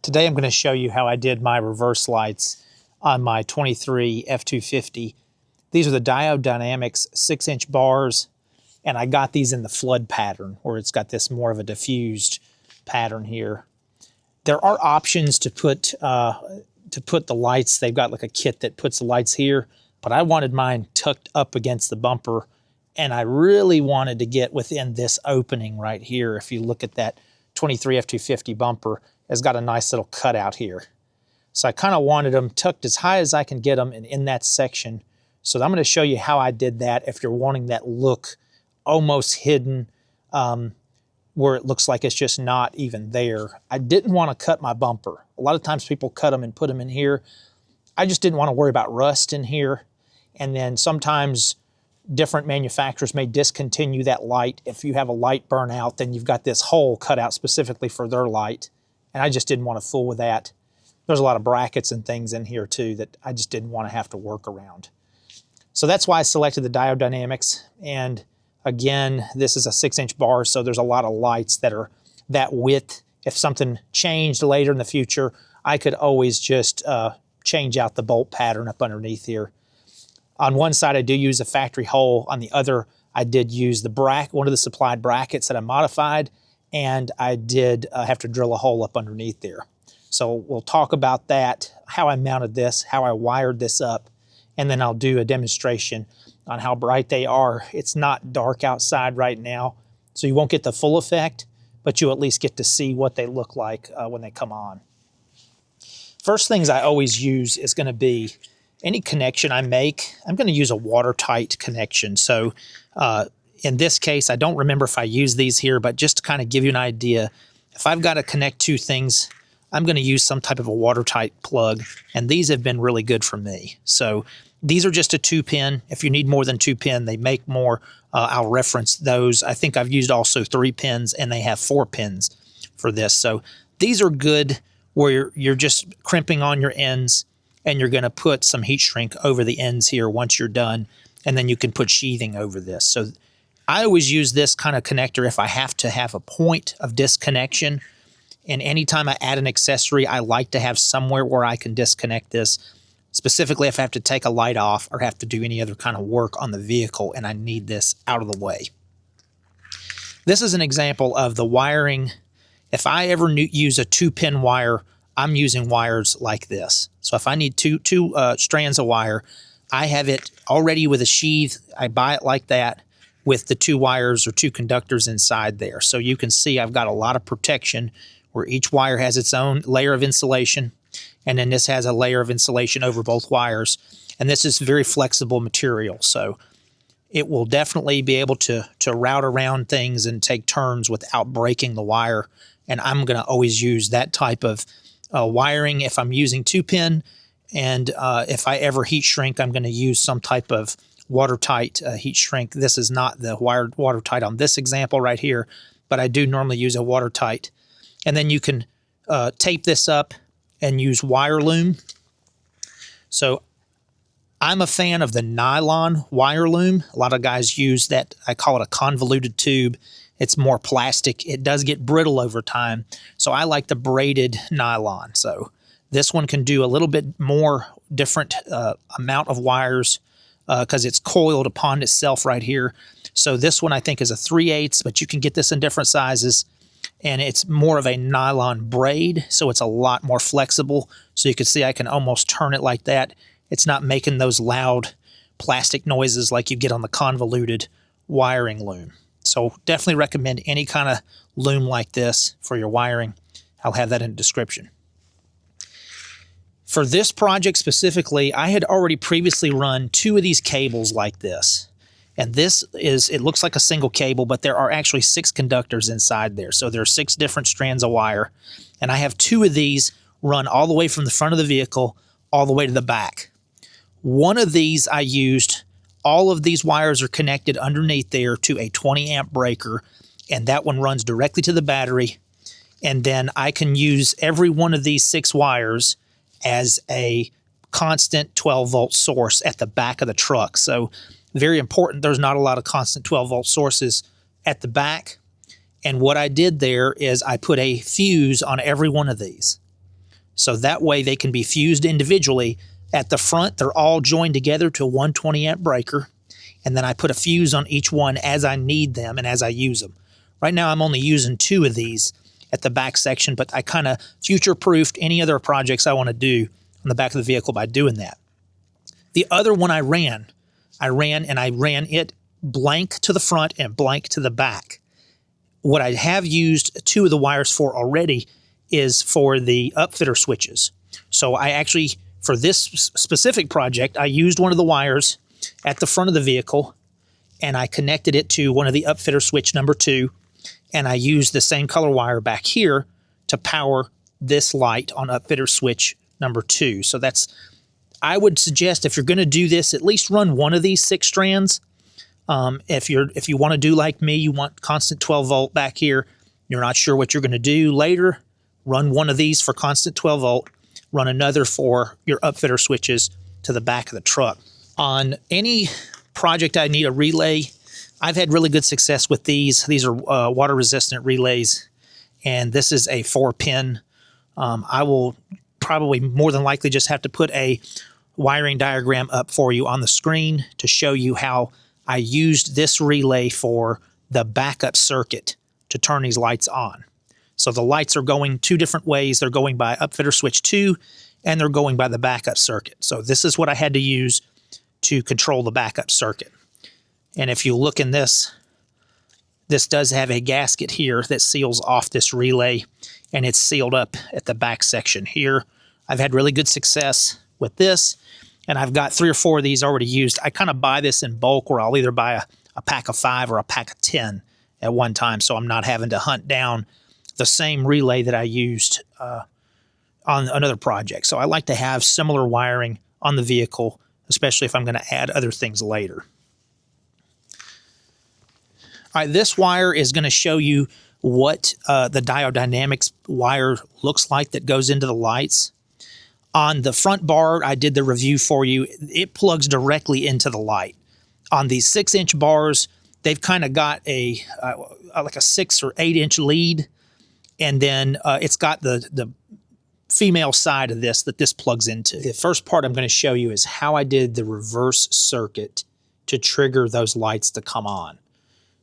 Today I'm going to show you how I did my reverse lights on my 23 F250. These are the Diode Dynamics 6-inch bars, and I got these in the flood pattern where it's got this more of a diffused pattern here. There are options to put the lights. They've got like a kit that puts the lights here, but I wanted mine tucked up against the bumper, and I really wanted to get within this opening right here. If you look at that 23 F250 bumper, it's got a nice little cutout here. So I kind of wanted them tucked as high as I can get them and in that section. So I'm going to show you how I did that if you're wanting that look almost hidden, where it looks like it's just not even there. I didn't want to cut my bumper. A lot of times people cut them and put them in here. I just didn't want to worry about rust in here. And then sometimes different manufacturers may discontinue that light. If you have a light burn out, then you've got this hole cut out specifically for their light. And I just didn't want to fool with that. There's a lot of brackets and things in here too that I just didn't want to have to work around. So that's why I selected the Diode Dynamics. And again, this is a 6-inch bar, so there's a lot of lights that are that width. If something changed later in the future, I could always just change out the bolt pattern up underneath here. On one side, I do use a factory hole. On the other, I did use the one of the supplied brackets that I modified, and I did have to drill a hole up underneath there. So we'll talk about that, how I mounted this, how I wired this up, and then I'll do a demonstration on how bright they are. It's not dark outside right now, so you won't get the full effect, but you at least get to see what they look like when they come on. First things I always use is going to be any connection I make. I'm going to use a watertight connection. So in this case, I don't remember if I use these here, but just to kind of give you an idea, if I've got to connect two things, I'm going to use some type of a watertight plug, and these have been really good for me. So these are just a 2-pin. If you need more than 2-pin, they make more. I'll reference those. I think I've used also 3 pins, and they have 4 pins for this. So these are good where you're just crimping on your ends, and you're going to put some heat shrink over the ends here once you're done, and then you can put sheathing over this. So I always use this kind of connector if I have to have a point of disconnection. And anytime I add an accessory, I like to have somewhere where I can disconnect this, specifically if I have to take a light off or have to do any other kind of work on the vehicle and I need this out of the way. This is an example of the wiring. If I ever use a 2-pin wire, I'm using wires like this. So if I need two strands of wire, I have it already with a sheath. I buy it like that with the 2 wires or 2 conductors inside there. So you can see I've got a lot of protection where each wire has its own layer of insulation, and then this has a layer of insulation over both wires. And this is very flexible material, so it will definitely be able to route around things and take turns without breaking the wire. And I'm going to always use that type of wiring if I'm using 2-pin, and if I ever heat shrink, I'm going to use some type of watertight heat shrink. This is not the wired watertight on this example right here, but I do normally use a watertight. And then you can tape this up and use wire loom. So I'm a fan of the nylon wire loom. A lot of guys use that. I call it a convoluted tube. It's more plastic. It does get brittle over time. So I like the braided nylon. So this one can do a little bit more different amount of wires because it's coiled upon itself right here. So this one I think is a 3/8, but you can get this in different sizes. And it's more of a nylon braid, so it's a lot more flexible. So you can see I can almost turn it like that. It's not making those loud plastic noises like you get on the convoluted wiring loom. So definitely recommend any kind of loom like this for your wiring. I'll have that in the description. For this project specifically, I had already previously run 2 of these cables like this. And this is, it looks like a single cable, but there are actually 6 conductors inside there. So there are 6 different strands of wire. And I have 2 of these run all the way from the front of the vehicle all the way to the back. One of these I used, all of these wires are connected underneath there to a 20-amp breaker, and that one runs directly to the battery. And then I can use every one of these 6 wires as a constant 12-volt source at the back of the truck. So very important, there's not a lot of constant 12-volt sources at the back. And what I did there is I put a fuse on every one of these. So that way they can be fused individually. At the front, they're all joined together to a 120 amp breaker. And then I put a fuse on each one as I need them and as I use them. Right now I'm only using 2 of these at the back section, but I kind of future-proofed any other projects I want to do on the back of the vehicle by doing that. The other one I ran it blank to the front and blank to the back. What I have used 2 of the wires for already is for the upfitter switches. So I actually, for this specific project, I used one of the wires at the front of the vehicle and I connected it to one of the upfitter switch number 2, and I used the same color wire back here to power this light on upfitter switch number 2. So that's, I would suggest if you're going to do this, at least run one of these 6 strands. If you want to do like me, you want constant 12 volt back here, you're not sure what you're going to do later, run one of these for constant 12 volt, run another for your upfitter switches to the back of the truck. On any project I need a relay, I've had really good success with these. These are water resistant relays, and this is a 4-pin. I will probably more than likely just have to put a wiring diagram up for you on the screen to show you how I used this relay for the backup circuit to turn these lights on. So the lights are going 2 different ways. They're going by upfitter switch 2 and they're going by the backup circuit. So this is what I had to use to control the backup circuit. And if you look in this does have a gasket here that seals off this relay, and it's sealed up at the back section here. I've had really good success with this, and I've got 3 or 4 of these already used. I kind of buy this in bulk, where I'll either buy a pack of 5 or a pack of 10 at one time, so I'm not having to hunt down the same relay that I used on another project. So I like to have similar wiring on the vehicle, especially if I'm going to add other things later. All right, this wire is going to show you what the Diode Dynamics wire looks like that goes into the lights. On the front bar, I did the review for you. It plugs directly into the light. On these 6-inch bars, they've kind of got a like a 6 or 8-inch lead, and then it's got the female side of this that this plugs into. The first part I'm going to show you is how I did the reverse circuit to trigger those lights to come on.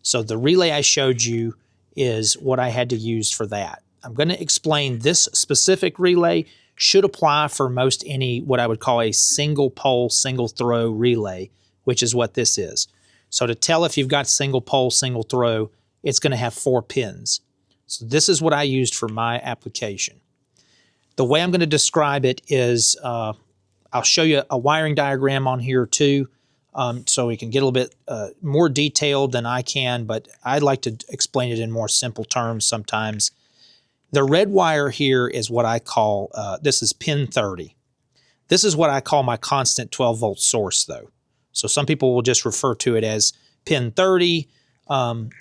So the relay I showed you is what I had to use for that. I'm going to explain this specific relay should apply for most any what I would call a single pole, single throw relay, which is what this is. So to tell if you've got single pole, single throw, it's going to have 4 pins. So this is what I used for my application. The way I'm going to describe it is I'll show you a wiring diagram on here too, so we can get a little bit more detailed than I can, but I'd like to explain it in more simple terms sometimes. The red wire here is what I call, this is pin 30. This is what I call my constant 12 volt source though. So some people will just refer to it as pin 30,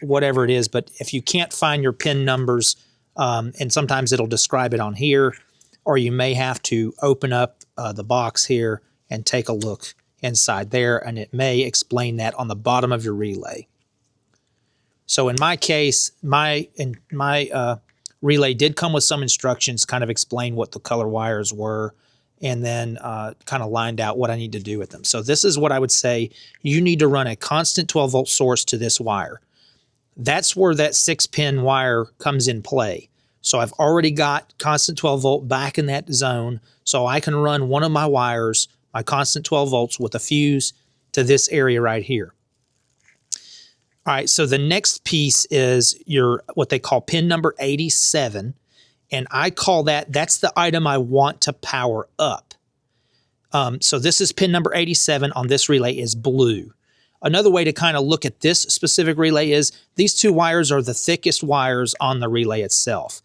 whatever it is, but if you can't find your pin numbers, and sometimes it'll describe it on here, or you may have to open up the box here and take a look inside there, and it may explain that on the bottom of your relay. So in my case, my relay did come with some instructions, kind of explain what the color wires were, and then kind of lined out what I need to do with them. So this is what I would say. You need to run a constant 12 volt source to this wire. That's where that 6-pin wire comes in play. So I've already got constant 12 volt back in that zone, so I can run one of my wires, my constant 12 volts, with a fuse to this area right here. All right, so the next piece is your what they call pin number 87, and I call that's the item I want to power up. So this is pin number 87 on this relay is blue. Another way to kind of look at this specific relay is these 2 wires are the thickest wires on the relay itself.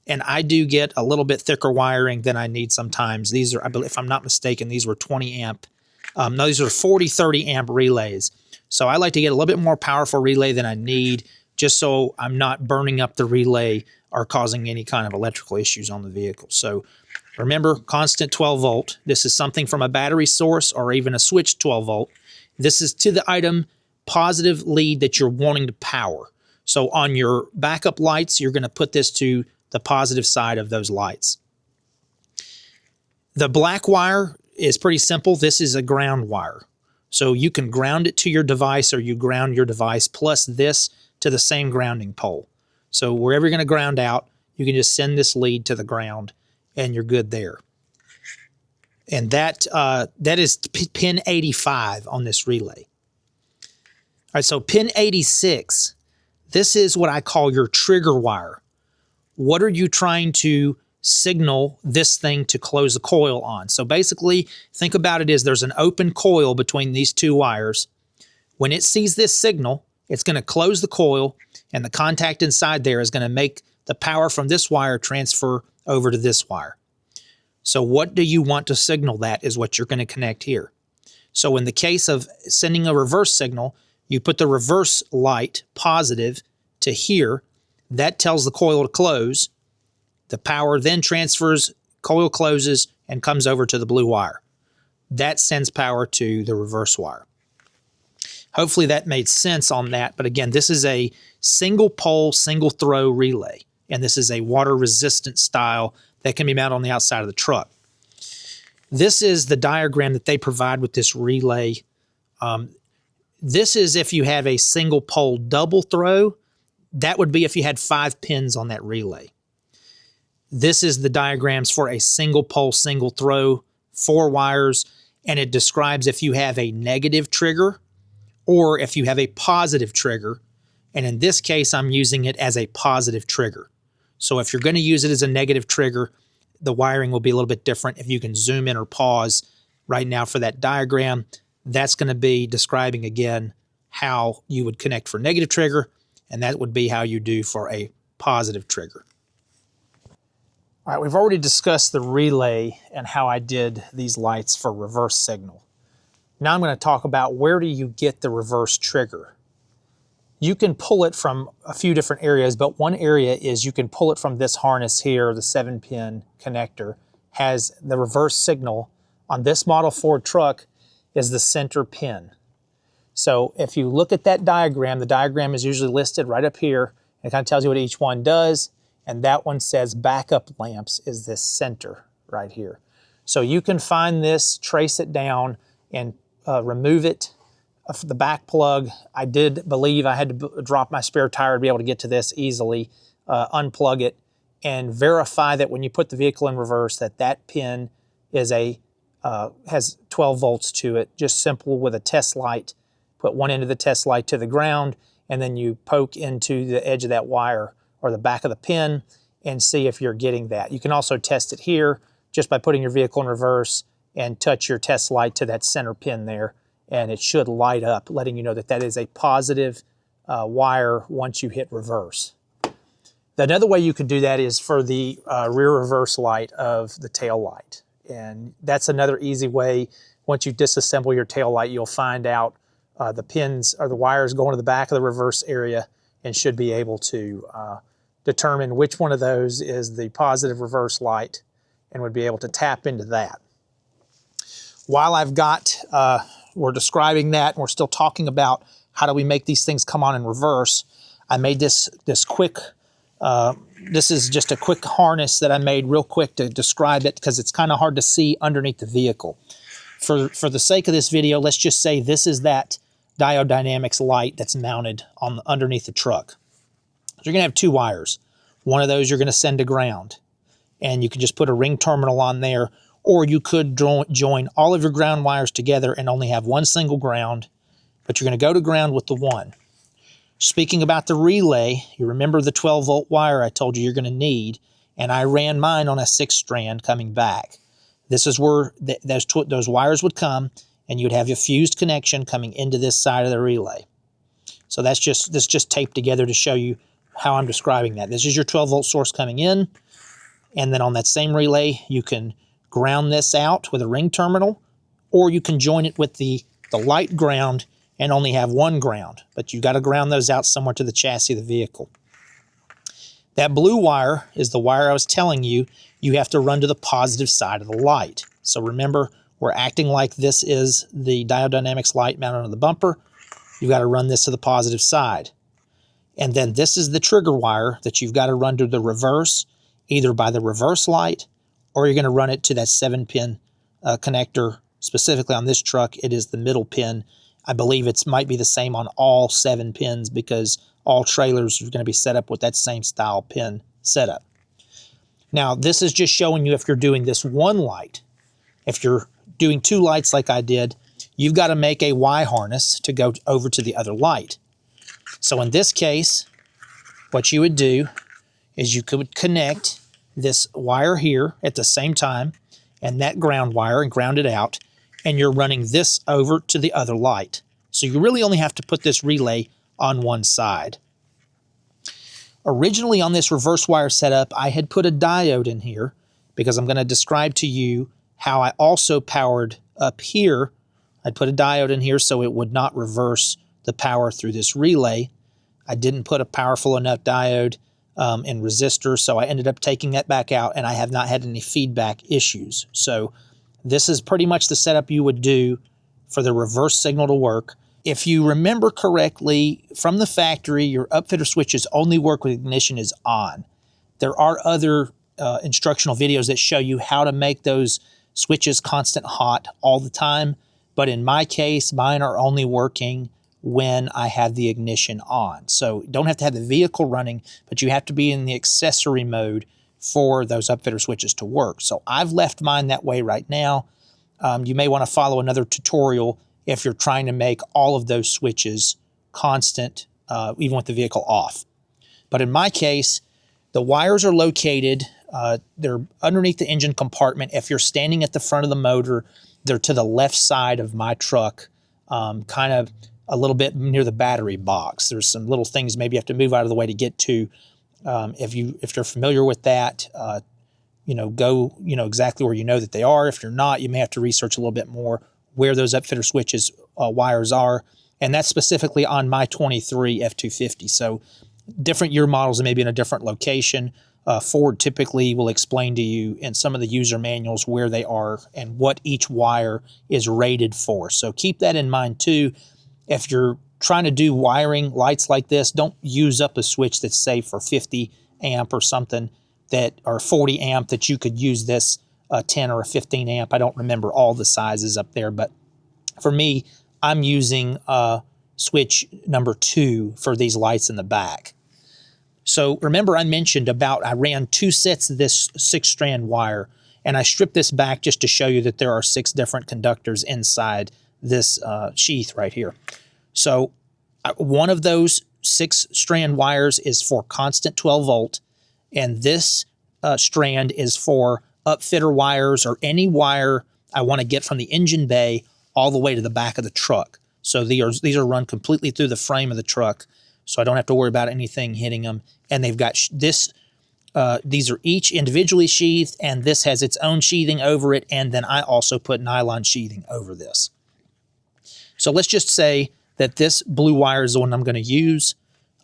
And I do get a little bit thicker wiring than I need sometimes. These are, I believe, if I'm not mistaken, these were 20 amp. No, these are 40, 30 amp relays. So I like to get a little bit more powerful relay than I need, just so I'm not burning up the relay or causing any kind of electrical issues on the vehicle. So remember, constant 12 volt. This is something from a battery source or even a switch 12 volt. This is to the item positive lead that you're wanting to power. So on your backup lights, you're going to put this to the positive side of those lights. The black wire is pretty simple. This is a ground wire. So you can ground it to your device, or you ground your device plus this to the same grounding pole. So wherever you're going to ground out, you can just send this lead to the ground and you're good there. And that is pin 85 on this relay. All right, so pin 86, this is what I call your trigger wire. What are you trying to signal this thing to close the coil on? So basically, think about it as there's an open coil between these two wires. When it sees this signal, it's going to close the coil, and the contact inside there is going to make the power from this wire transfer over to this wire. So what do you want to signal? That is what you're going to connect here. So in the case of sending a reverse signal, you put the reverse light positive to here. That tells the coil to close. The power then transfers, coil closes, and comes over to the blue wire. That sends power to the reverse wire. Hopefully that made sense on that. But again, this is a single pole, single throw relay. And this is a water resistant style that can be mounted on the outside of the truck. This is the diagram that they provide with this relay. This is if you have a single pole double throw. That would be if you had 5 pins on that relay. This is the diagrams for a single pole, single throw, 4 wires, and it describes if you have a negative trigger or if you have a positive trigger. And in this case, I'm using it as a positive trigger. So if you're going to use it as a negative trigger, the wiring will be a little bit different. If you can zoom in or pause right now for that diagram, that's going to be describing again how you would connect for negative trigger, and that would be how you do for a positive trigger. All right, we've already discussed the relay and how I did these lights for reverse signal. Now I'm going to talk about where do you get the reverse trigger. You can pull it from a few different areas, but one area is you can pull it from this harness here. The 7-pin connector has the reverse signal. On this model Ford truck is the center pin. So if you look at that diagram, the diagram is usually listed right up here. It kind of tells you what each one does. And that one says backup lamps is this center right here. So you can find this, trace it down, and remove it. The back plug, I did believe I had to drop my spare tire to be able to get to this easily, unplug it, and verify that when you put the vehicle in reverse that pin is has 12 volts to it. Just simple with a test light. Put one end of the test light to the ground, and then you poke into the edge of that wire or the back of the pin and see if you're getting that. You can also test it here just by putting your vehicle in reverse and touch your test light to that center pin there, and it should light up, letting you know that that is a positive wire once you hit reverse. Another way you could do that is for the rear reverse light of the tail light. And that's another easy way. Once you disassemble your tail light, you'll find out the pins or the wires going to the back of the reverse area and should be able to determine which one of those is the positive reverse light and would be able to tap into that. While we're describing that, and we're still talking about how do we make these things come on in reverse, I made this quick, this is just a quick harness that I made real quick to describe it because it's kind of hard to see underneath the vehicle. For the sake of this video, let's just say this is that Diode Dynamics light that's mounted on underneath the truck. So you're going to have 2 wires. One of those you're going to send to ground, and you can just put a ring terminal on there, or you could join all of your ground wires together and only have one single ground, but you're going to go to ground with the one. Speaking about the relay, you remember the 12-volt wire I told you you're going to need, and I ran mine on a 6-strand coming back. This is where those wires would come, and you'd have your fused connection coming into this side of the relay. So this just taped together to show you how I'm describing that. This is your 12-volt source coming in, and then on that same relay, you can ground this out with a ring terminal, or you can join it with the light ground and only have one ground, but you got to ground those out somewhere to the chassis of the vehicle. That blue wire is the wire I was telling you have to run to the positive side of the light. So remember, we're acting like this is the Diode Dynamics light mounted on the bumper. You've got to run this to the positive side. And then this is the trigger wire that you've got to run to the reverse, either by the reverse light or you're going to run it to that 7-pin connector. Specifically on this truck, it is the middle pin. I believe it might be the same on all 7 pins because all trailers are going to be set up with that same style pin setup. Now, this is just showing you if you're doing this one light. If you're doing 2 lights like I did, you've got to make a Y harness to go over to the other light. So in this case, what you would do is you could connect this wire here at the same time and that ground wire and ground it out, and you're running this over to the other light. So you really only have to put this relay on one side. Originally on this reverse wire setup, I had put a diode in here because I'm going to describe to you how I also powered up here. I'd put a diode in here so it would not reverse the power through this relay. I didn't put a powerful enough diode and resistor, so I ended up taking that back out, and I have not had any feedback issues. So this is pretty much the setup you would do for the reverse signal to work. If you remember correctly, from the factory, your upfitter switches only work when ignition is on. There are other instructional videos that show you how to make those switches constant hot all the time, but in my case, mine are only working when I have the ignition on. So you don't have to have the vehicle running, but you have to be in the accessory mode for those upfitter switches to work. So I've left mine that way right now. You may want to follow another tutorial if you're trying to make all of those switches constant, even with the vehicle off. But in my case, the wires are located, they're underneath the engine compartment. If you're standing at the front of the motor, they're to the left side of my truck, kind of a little bit near the battery box. There's some little things maybe you have to move out of the way to get to. If you're familiar with that, go exactly where you know that they are. If you're not, you may have to research a little bit more where those upfitter switches wires are, and that's specifically on my 23 F250. So different year models may be in a different location. Ford typically will explain to you in some of the user manuals where they are and what each wire is rated for. So keep that in mind too. If you're trying to do wiring lights like this, don't use up a switch that's say for 50 amp or something or 40 amp that you could use this 10 or a 15 amp. I don't remember all the sizes up there, but for me, I'm using switch number 2 for these lights in the back. So remember I mentioned I ran 2 sets of this 6-strand wire, and I stripped this back just to show you that there are 6 different conductors inside this sheath right here. So one of those 6-strand wires is for constant 12 volt, and this strand is for upfitter wires or any wire I want to get from the engine bay all the way to the back of the truck. So these are run completely through the frame of the truck, so I don't have to worry about anything hitting them. And they've got these are each individually sheathed, and this has its own sheathing over it, and then I also put nylon sheathing over this. So let's just say that this blue wire is the one I'm going to use.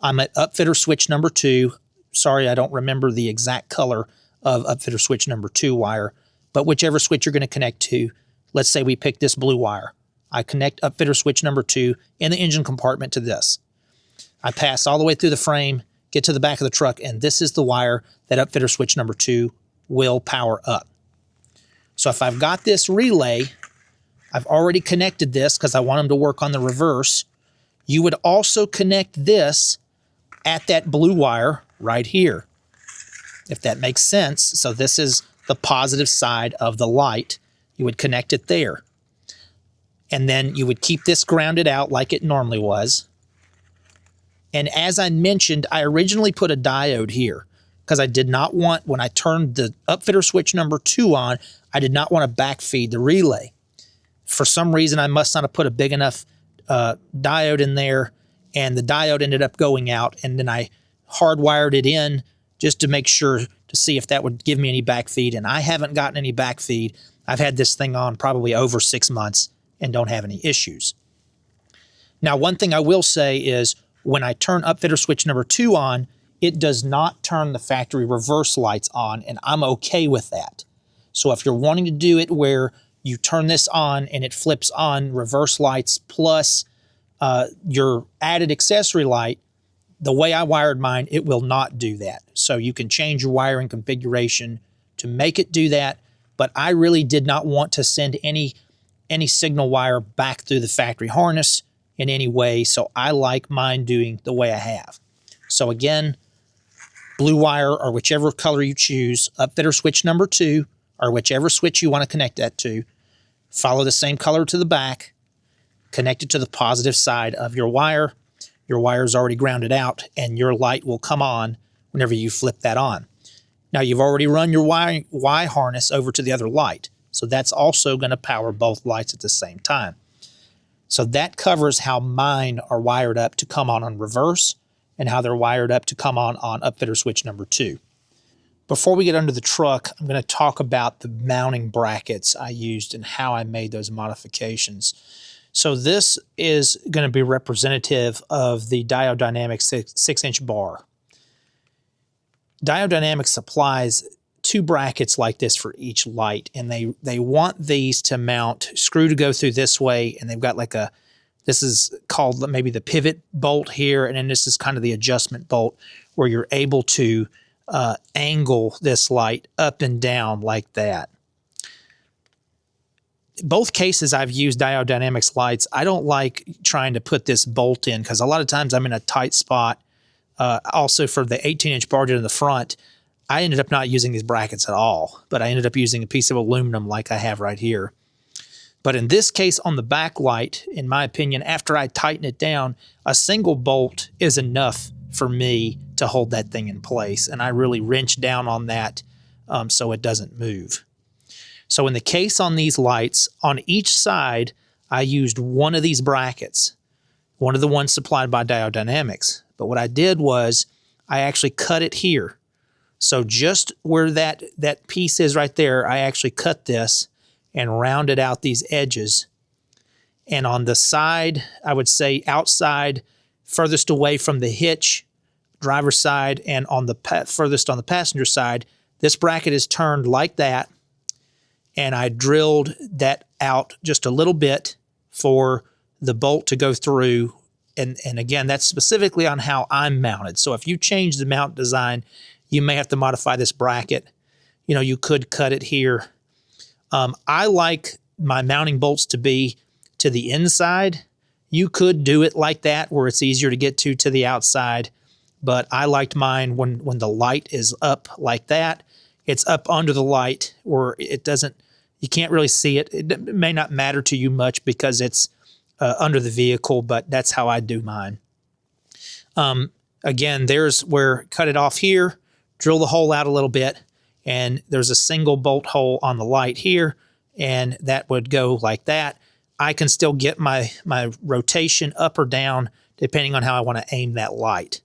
I'm at upfitter switch number 2. Sorry, I don't remember the exact color of upfitter switch number 2 wire, but whichever switch you're going to connect to, let's say we pick this blue wire. I connect upfitter switch number 2 in the engine compartment to this. I pass all the way through the frame, get to the back of the truck, and this is the wire that upfitter switch number 2 will power up. So if I've got this relay, I've already connected this because I want them to work on the reverse. You would also connect this at that blue wire right here, if that makes sense. So this is the positive side of the light. You would connect it there. And then you would keep this grounded out like it normally was. And as I mentioned, I originally put a diode here because I did not want, when I turned the upfitter switch number 2 on, I did not want to backfeed the relay. For some reason, I must not have put a big enough diode in there, and the diode ended up going out, and then I hardwired it in just to make sure to see if that would give me any backfeed, and I haven't gotten any backfeed. I've had this thing on probably over 6 months and don't have any issues. Now, one thing I will say is when I turn upfitter switch number 2 on, it does not turn the factory reverse lights on, and I'm okay with that. So if you're wanting to do it where you turn this on and it flips on reverse lights plus your added accessory light, the way I wired mine, it will not do that. So you can change your wiring configuration to make it do that, but I really did not want to send any signal wire back through the factory harness in any way, so I like mine doing the way I have. So again, blue wire or whichever color you choose, upfitter switch number 2, or whichever switch you want to connect that to, follow the same color to the back, connect it to the positive side of your wire. Your wire is already grounded out, and your light will come on whenever you flip that on. Now you've already run your Y harness over to the other light, so that's also going to power both lights at the same time. So that covers how mine are wired up to come on reverse and how they're wired up to come on upfitter switch number 2. Before we get under the truck, I'm going to talk about the mounting brackets I used and how I made those modifications. So this is going to be representative of the Diode Dynamics 6-inch bar. Diode Dynamics supplies 2 brackets like this for each light, and they want these to mount, screw to go through this way, and they've got like this is called maybe the pivot bolt here, and then this is kind of the adjustment bolt where you're able to angle this light up and down like that. Both cases I've used Diode Dynamics lights. I don't like trying to put this bolt in because a lot of times I'm in a tight spot. Also for the 18-inch bar in the front, I ended up not using these brackets at all, but I ended up using a piece of aluminum like I have right here. But in this case on the back light, in my opinion, after I tighten it down, a single bolt is enough for me to hold that thing in place, and I really wrench down on that so it doesn't move. So in the case on these lights, on each side, I used one of these brackets, one of the ones supplied by Diode Dynamics. But what I did was I actually cut it here. So just where that piece is right there, I actually cut this and rounded out these edges. And on the side, I would say outside, furthest away from the hitch, driver's side, and on the furthest on the passenger side, this bracket is turned like that. And I drilled that out just a little bit for the bolt to go through. And again, that's specifically on how I'm mounted. So if you change the mount design, you may have to modify this bracket. You know, you could cut it here. I like my mounting bolts to be to the inside. You could do it like that where it's easier to get to the outside. But I liked mine when the light is up like that. It's up under the light where it doesn't, you can't really see it. It may not matter to you much because it's under the vehicle, but that's how I do mine. Again, there's where cut it off here, drill the hole out a little bit, and there's a single bolt hole on the light here, and that would go like that. I can still get my rotation up or down depending on how I want to aim that light.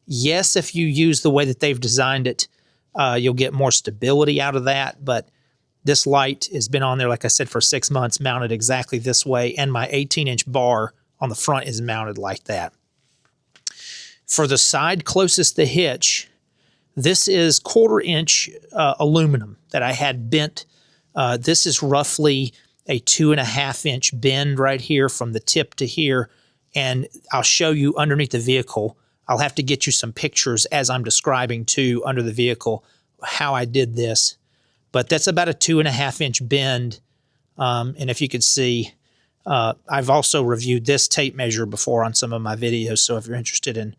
Yes, if you use the way that they've designed it, you'll get more stability out of that, but this light has been on there, like I said, for 6 months, mounted exactly this way, and my 18-inch bar on the front is mounted like that. For the side closest to the hitch, this is 1/4-inch aluminum that I had bent. This is roughly a 2.5-inch bend right here from the tip to here, and I'll show you underneath the vehicle. I'll have to get you some pictures as I'm describing to under the vehicle how I did this. But that's about a 2.5-inch bend. And if you could see, I've also reviewed this tape measure before on some of my videos. So if you're interested in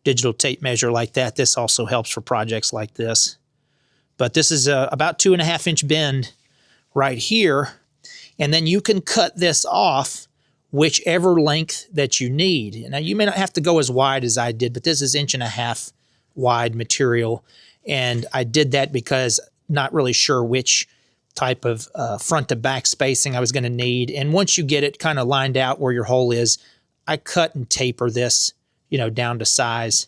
digital tape measure like that, this also helps for projects like this. But this is about 2.5-inch bend right here. And then you can cut this off whichever length that you need. Now, you may not have to go as wide as I did, but this is 1.5 inch wide material. And I did that because not really sure which type of front to back spacing I was going to need. And once you get it kind of lined out where your hole is, I cut and taper this, you know, down to size.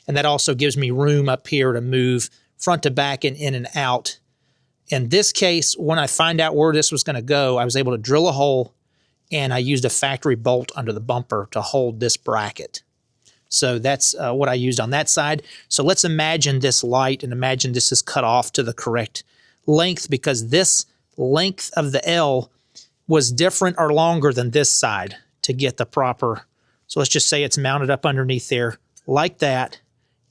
And that also gives me room up here to move front to back and in and out. In this case, when I find out where this was going to go, I was able to drill a hole, and I used a factory bolt under the bumper to hold this bracket. So that's what I used on that side. So let's imagine this light, and imagine this is cut off to the correct length, because this length of the L was different or longer than this side to get the proper. So let's just say it's mounted up underneath there like that,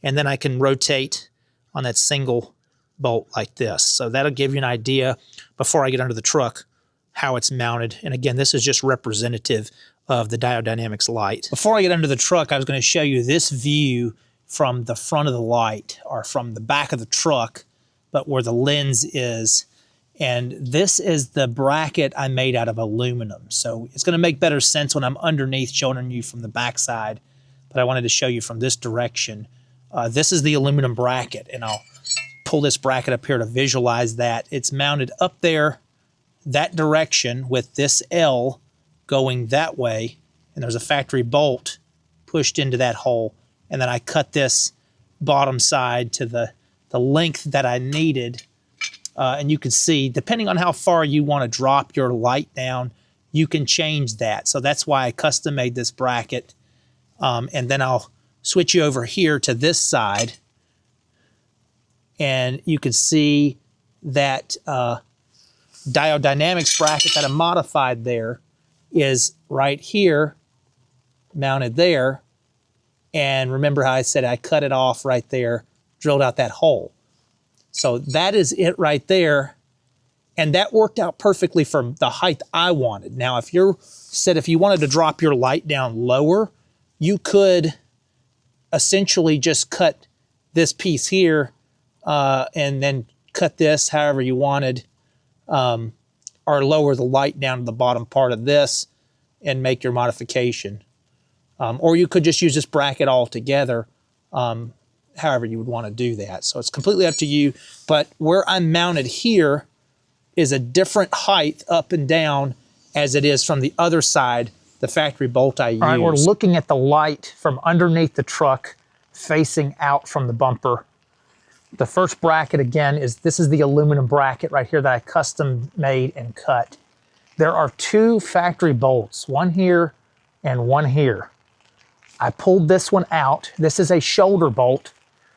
and then I can rotate on that single bolt like this. So that'll give you an idea before I get under the truck how it's mounted. And again, this is just representative of the Diode Dynamics light. Before I get under the truck, I was going to show you this view from the front of the light, or from the back of the truck, but where the lens is. And this is the bracket I made out of aluminum. So it's going to make better sense when I'm underneath showing you from the back side, but I wanted to show you from this direction. This is the aluminum bracket, and I'll pull this bracket up here to visualize that. It's mounted up there that direction with this L going that way, and there's a factory bolt pushed into that hole. And then I cut this bottom side to the length that I needed. And you can see, depending on how far you want to drop your light down, you can change that. So that's why I custom made this bracket. And then I'll switch you over here to this side. And you can see that Diode Dynamics bracket that I modified there is right here, mounted there. And remember how I said I cut it off right there, drilled out that hole. So that is it right there. And that worked out perfectly for the height I wanted. Now, if you wanted to drop your light down lower, you could essentially just cut this piece here and then cut this however you wanted, or lower the light down to the bottom part of this and make your modification. Or you could just use this bracket all together, however you would want to do that. So it's completely up to you. But where I'm mounted here is a different height up and down as it is from the other side, the factory bolt I used. All right, we're looking at the light from underneath the truck facing out from the bumper. The first bracket, again, this is the aluminum bracket right here that I custom made and cut. There are two factory bolts, one here and one here. I pulled this one out. This is a shoulder bolt.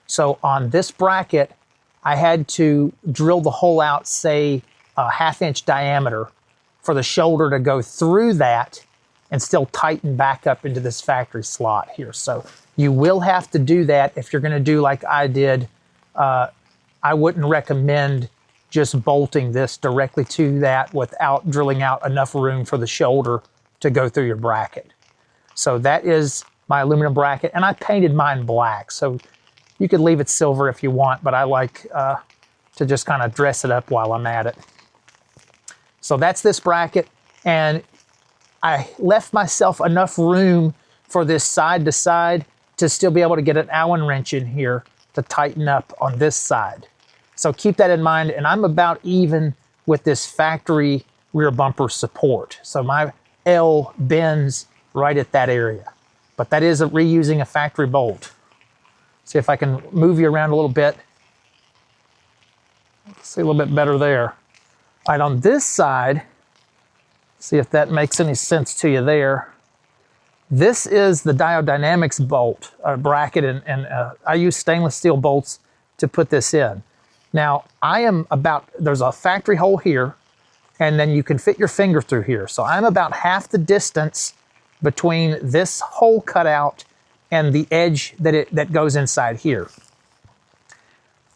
So on this bracket, I had to drill the hole out, say, a 1/2 inch diameter for the shoulder to go through that and still tighten back up into this factory slot here. So you will have to do that if you're going to do like I did. I wouldn't recommend just bolting this directly to that without drilling out enough room for the shoulder to go through your bracket. So that is my aluminum bracket, and I painted mine black. So you could leave it silver if you want, but I like to just kind of dress it up while I'm at it. So that's this bracket, and I left myself enough room for this side to side to still be able to get an Allen wrench in here to tighten up on this side. So keep that in mind, and I'm about even with this factory rear bumper support. So my L bends right at that area. But that is reusing a factory bolt. See if I can move you around a little bit. See a little bit better there. All right, on this side, see if that makes any sense to you there. This is the Diode Dynamics bolt bracket, and I use stainless steel bolts to put this in. Now, there's a factory hole here, and then you can fit your finger through here. So I'm about half the distance between this hole cutout and the edge that goes inside here.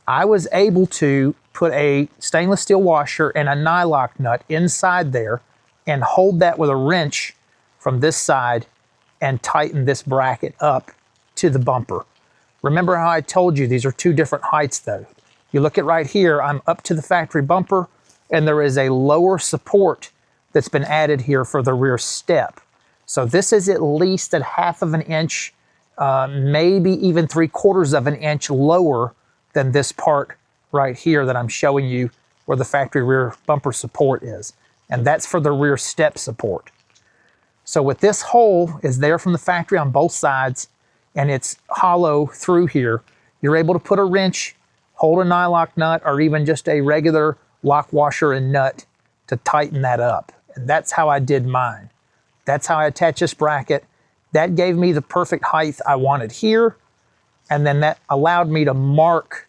I was able to put a stainless steel washer and a nylock nut inside there and hold that with a wrench from this side and tighten this bracket up to the bumper. Remember how I told you these are two different heights though. You look at right here, I'm up to the factory bumper, and there is a lower support that's been added here for the rear step. So this is at least at 1/2 inch, maybe even 3/4 of an inch lower than this part right here that I'm showing you where the factory rear bumper support is. And that's for the rear step support. So with this hole is there from the factory on both sides, and it's hollow through here, you're able to put a wrench, hold a nylock nut, or even just a regular lock washer and nut to tighten that up. And that's how I did mine. That's how I attach this bracket. That gave me the perfect height I wanted here. And then that allowed me to mark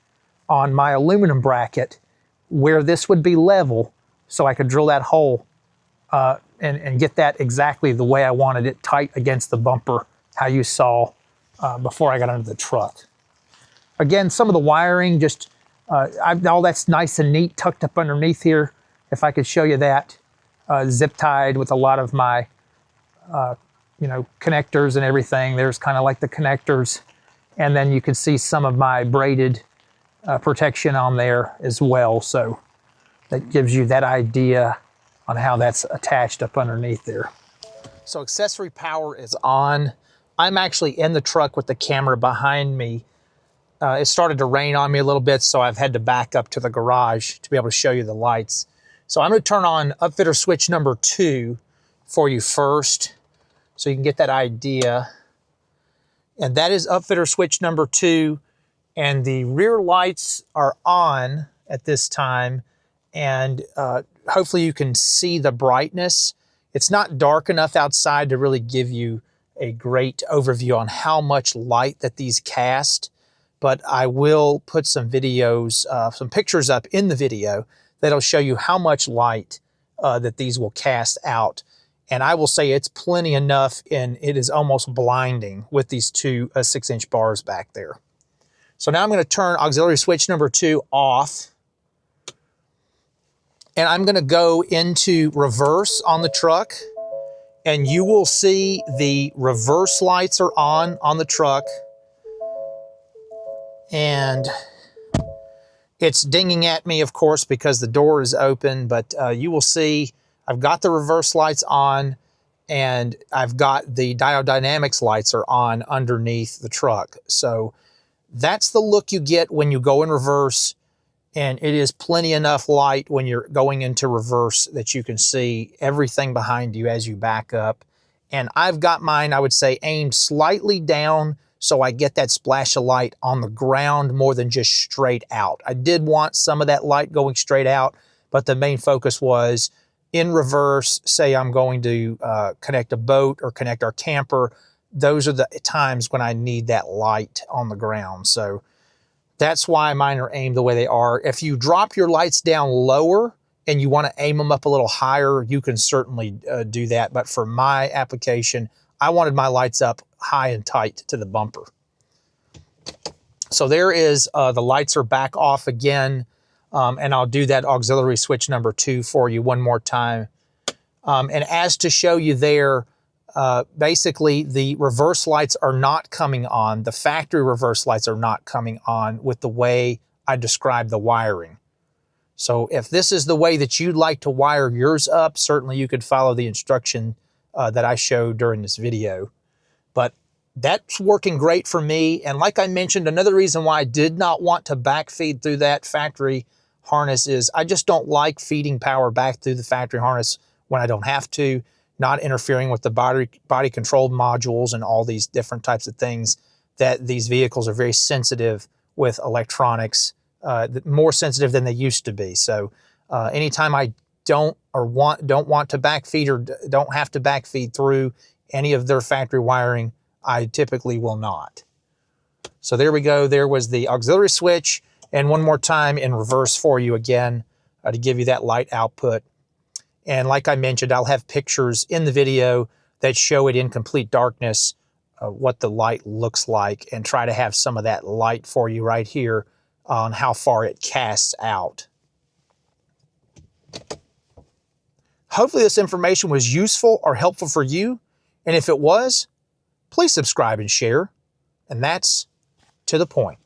on my aluminum bracket where this would be level so I could drill that hole and get that exactly the way I wanted it, tight against the bumper, how you saw before I got under the truck. Again, some of the wiring, just all that's nice and neat tucked up underneath here. If I could show you that, zip tied with a lot of my, connectors and everything. There's kind of like the connectors. And then you can see some of my braided protection on there as well. So that gives you that idea on how that's attached up underneath there. So accessory power is on. I'm actually in the truck with the camera behind me. It started to rain on me a little bit, so I've had to back up to the garage to be able to show you the lights. So I'm going to turn on Upfitter switch number 2 for you first, so you can get that idea. And that is Upfitter switch number 2, and the rear lights are on at this time, and hopefully you can see the brightness. It's not dark enough outside to really give you a great overview on how much light that these cast, but I will put some videos, some pictures up in the video that'll show you how much light that these will cast out. And I will say it's plenty enough, and it is almost blinding with these two 6-inch bars back there. So now I'm going to turn auxiliary switch number 2 off, and I'm going to go into reverse on the truck, and you will see the reverse lights are on the truck. And it's dinging at me, of course, because the door is open, but you will see I've got the reverse lights on, and I've got the Diode Dynamics lights are on underneath the truck. So that's the look you get when you go in reverse, and it is plenty enough light when you're going into reverse that you can see everything behind you as you back up. And I've got mine, I would say, aimed slightly down, so I get that splash of light on the ground more than just straight out. I did want some of that light going straight out, but the main focus was in reverse. Say I'm going to connect a boat or connect our camper. Those are the times when I need that light on the ground. So that's why mine are aimed the way they are. If you drop your lights down lower and you want to aim them up a little higher, you can certainly do that. But for my application, I wanted my lights up high and tight to the bumper. So there is, the lights are back off again, and I'll do that auxiliary switch number 2 for you one more time. And as to show you there, basically the reverse lights are not coming on. The factory reverse lights are not coming on with the way I described the wiring. So if this is the way that you'd like to wire yours up, certainly you could follow the instruction that I showed during this video. But that's working great for me. And like I mentioned, another reason why I did not want to backfeed through that factory harness is I just don't like feeding power back through the factory harness when I don't have to, not interfering with the body control modules and all these different types of things that these vehicles are very sensitive with electronics, more sensitive than they used to be. So anytime I don't want to backfeed or don't have to backfeed through any of their factory wiring, I typically will not. So there we go. There was the auxiliary switch, and one more time in reverse for you again to give you that light output. And like I mentioned, I'll have pictures in the video that show it in complete darkness, what the light looks like, and try to have some of that light for you right here on how far it casts out. Hopefully this information was useful or helpful for you. And if it was, please subscribe and share. And that's to the point.